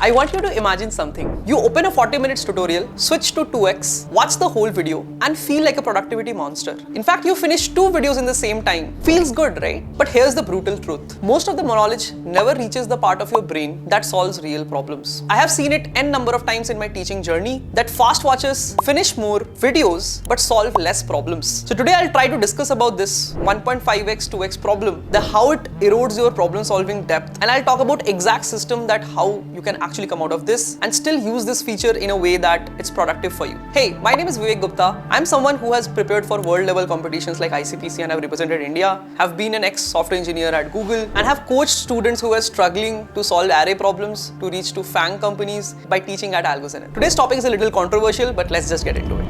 I want you to imagine something. You open a 40 minutes tutorial, switch to 2x, watch the whole video and feel like a productivity monster. In fact, you finish 2 videos in the same time. Feels good, right? But here's the brutal truth. Most of the knowledge never reaches the part of your brain that solves real problems. I have seen it n number of times in my teaching journey that fast watchers finish more videos but solve less problems. So today I'll try to discuss about this 1.5x 2x problem, how it erodes your problem solving depth, and I'll talk about exact system that how you can actually come out of this and still use this feature in a way that it's productive for you. Hey, my name is Vivek Gupta. I'm someone who has prepared for world level competitions like ICPC and have represented India, have been an ex-software engineer at Google and have coached students who are struggling to solve array problems to reach to FANG companies by teaching at AlgoZenet. Today's topic is a little controversial, but let's just get into it.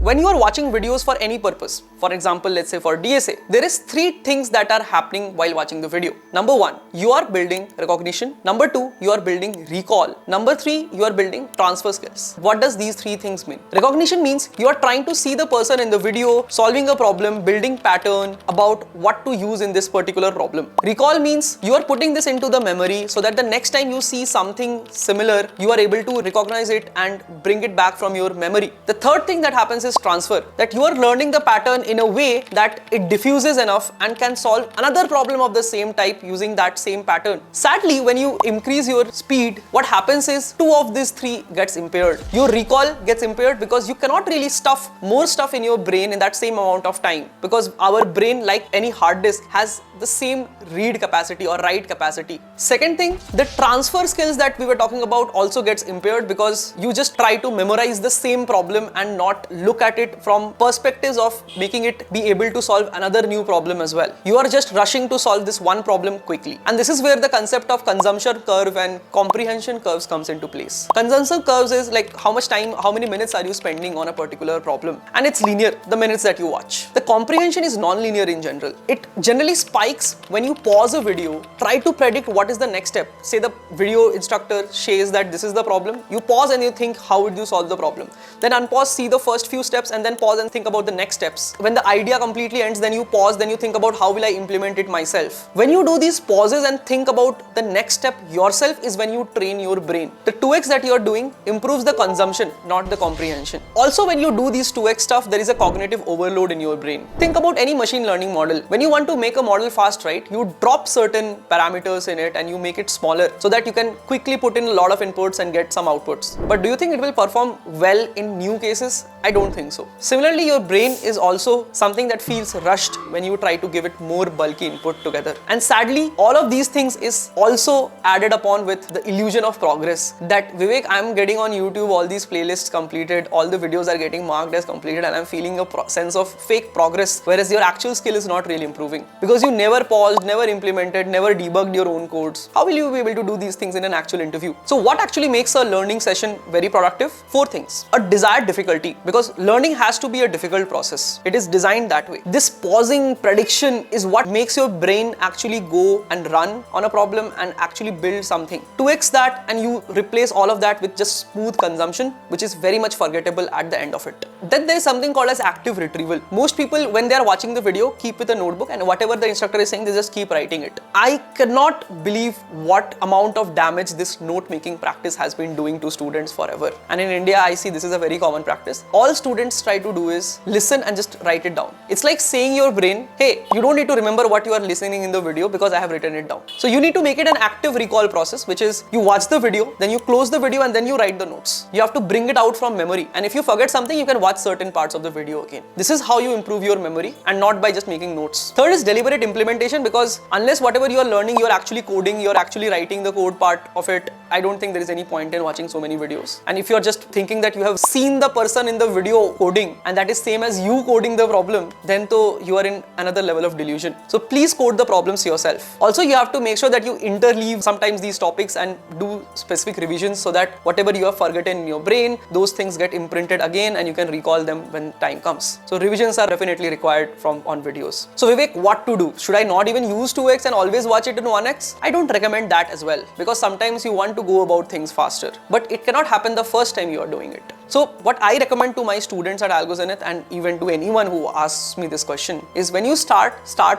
When you are watching videos for any purpose, for example, let's say for DSA, there is 3 things that are happening while watching the video. Number 1, you are building recognition. Number 2, you are building recall. Number 3, you are building transfer skills. What does these 3 things mean? Recognition means you are trying to see the person in the video, solving a problem, building pattern about what to use in this particular problem. Recall means you are putting this into the memory so that the next time you see something similar, you are able to recognize it and bring it back from your memory. The third thing that happens is transfer, that you are learning the pattern in a way that it diffuses enough and can solve another problem of the same type using that same pattern. Sadly, when you increase your speed, what happens is 2 of these 3 gets impaired. Your recall gets impaired because you cannot really stuff more stuff in your brain in that same amount of time, because our brain, like any hard disk, has the same read capacity or write capacity. Second thing, the transfer skills that we were talking about also gets impaired because you just try to memorize the same problem and not look at it from perspectives of making it be able to solve another new problem as well. You are just rushing to solve this one problem quickly. And this is where the concept of consumption curve and comprehension curves comes into place. Consumption curves is like how much time, how many minutes are you spending on a particular problem, and it's linear, the minutes that you watch. The comprehension is non-linear in general. It generally spikes when you pause a video, try to predict what is the next step. Say the video instructor says that this is the problem, you pause and you think how would you solve the problem. Then unpause, see the first few steps and then pause and think about the next steps. When the idea completely ends, then you pause, then you think about how will I implement it myself. When you do these pauses and think about the next step yourself is when you train your brain. The 2x that you are doing improves the consumption, not the comprehension. Also, when you do these 2x stuff, there is a cognitive overload in your brain. Think about any machine learning model. When you want to make a model fast, right, you drop certain parameters in it and you make it smaller so that you can quickly put in a lot of inputs and get some outputs. But do you think it will perform well in new cases? I don't think so. Similarly, your brain is also something that feels rushed when you try to give it more bulky input together. And sadly, all of these things is also added upon with the illusion of progress. That Vivek, I'm getting on YouTube all these playlists completed, all the videos are getting marked as completed and I'm feeling a sense of fake progress, whereas your actual skill is not really improving. Because you never paused, never implemented, never debugged your own codes. How will you be able to do these things in an actual interview? So what actually makes a learning session very productive? 4 things. A desired difficulty, because learning has to be a difficult process. It is designed that way. This pausing prediction is what makes your brain actually go and run on a problem and actually build something. 2x that and you replace all of that with just smooth consumption, which is very much forgettable at the end of it. Then there is something called as active retrieval. Most people, when they are watching the video, keep with a notebook and whatever the instructor is saying, they just keep writing it. I cannot believe what amount of damage this note-making practice has been doing to students forever. And in India, I see this is a very common practice. All students try to do is listen and just write it down. It's like saying your brain, hey, you don't need to remember what you are listening in the video because I have written it down. So you need to make it an active recall process, which is you watch the video, then you close the video and then you write the notes. You have to bring it out from memory. And if you forget something, you can watch certain parts of the video again. This is how you improve your memory and not by just making notes. Third is deliberate implementation, because unless whatever you are learning, you are actually coding, you are actually writing the code part of it, I don't think there is any point in watching so many videos. And if you are just thinking that you have seen the person in the video coding and that is same as you coding the problem, then though you are in another level of delusion. So please code the problems yourself. Also, you have to make sure that you interleave sometimes these topics and do specific revisions so that whatever you have forgotten in your brain, those things get imprinted again and you can recall them when time comes. So revisions are definitely required on videos. So Vivek, what to do? Should I not even use 2x and always watch it in 1x? I don't recommend that as well, because sometimes you want to to go about things faster, but it cannot happen the first time you are doing it. So what I recommend to my students at AlgoZenith, and even to anyone who asks me this question, is when you start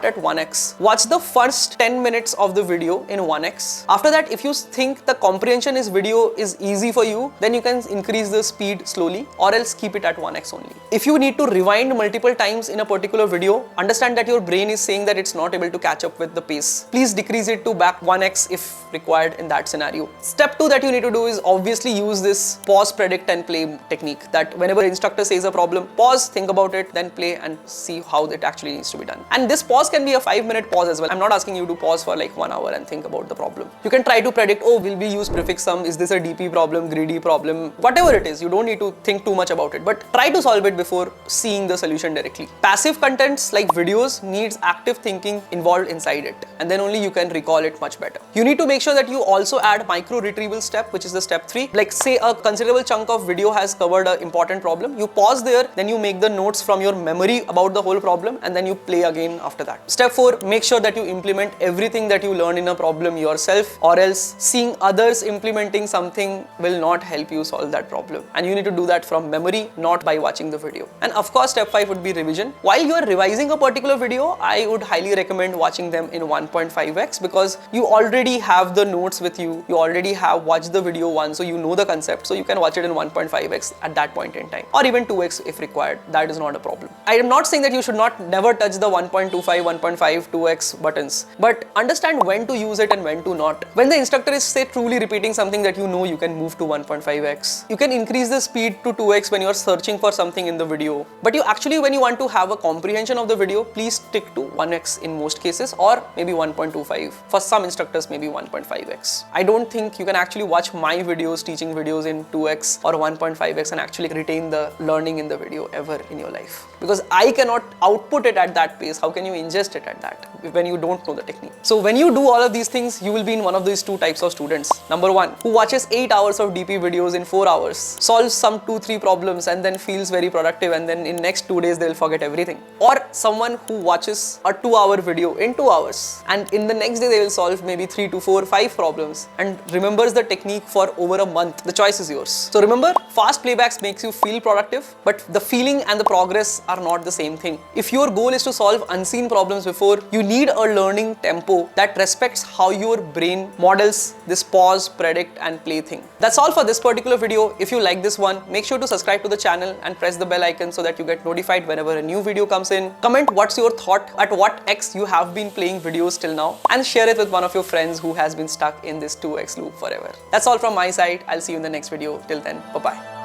at 1x. Watch the first 10 minutes of the video in 1x. After that, if you think the comprehension is video is easy for you, then you can increase the speed slowly, or else keep it at 1x only. If you need to rewind multiple times in a particular video, understand that your brain is saying that it's not able to catch up with the pace. Please decrease it to back 1x if required in that scenario. Step 2 that you need to do is obviously use this pause, predict and play technique, that whenever the instructor says a problem, pause, think about it, then play and see how it actually needs to be done. And this pause can be a 5-minute pause as well. I'm not asking you to pause for like 1 hour and think about the problem. You can try to predict, oh, will we use prefix sum? Is this a DP problem, greedy problem? Whatever it is, you don't need to think too much about it, but try to solve it before seeing the solution directly. Passive contents like videos needs active thinking involved inside it, and then only you can recall it much better. You need to make sure that you also add micro retrieval step, which is the step 3. Like say a considerable chunk of video has covered an important problem, you pause there, then you make the notes from your memory about the whole problem, and then you play again after that. Step 4, make sure that you implement everything that you learn in a problem yourself, or else seeing others implementing something will not help you solve that problem. And you need to do that from memory, not by watching the video. And of course, step 5 would be revision. While you are revising a particular video, I would highly recommend watching them in 1.5x, because you already have the notes with you, you already have watched the video once, so you know the concept, so you can watch it in 1.5x at that point in time, or even 2x if required. That is not a problem. I am not saying that you should not never touch the 1.25, 1.5, 2x buttons, but understand when to use it and when to not. When the instructor is say truly repeating something that you know, you can move to 1.5x. You can increase the speed to 2x when you are searching for something in the video, but you actually, when you want to have a comprehension of the video, please stick to 1x in most cases, or maybe 1.25. For some instructors, maybe 1.5x. I don't think you can actually watch my videos, teaching videos in 2x or 1.5x and actually retain the learning in the video ever in your life, because I cannot output it at that pace. How can you ingest it at that when you don't know the technique? So when you do all of these things, you will be in one of these two types of students. Number 1, who watches 8 hours of DP videos in 4 hours, solves some 2-3 problems and then feels very productive, and then in next 2 days they'll forget everything. Or someone who watches a 2-hour video in 2 hours, and in the next day they will solve maybe 3 to 4, 5 problems and remembers the technique for over a month. The choice is yours. So remember, fast playbacks makes you feel productive, but the feeling and the progress are not the same thing. If your goal is to solve unseen problems before, you need a learning tempo that respects how your brain models this pause, predict and play thing. That's all for this particular video. If you like this one, make sure to subscribe to the channel and press the bell icon so that you get notified whenever a new video comes in. Comment what's your thought, at what x you have been playing videos till now, and share it with one of your friends who has been stuck in this 2x loop forever. That's all from my side. I'll see you in the next video. Till then, bye-bye.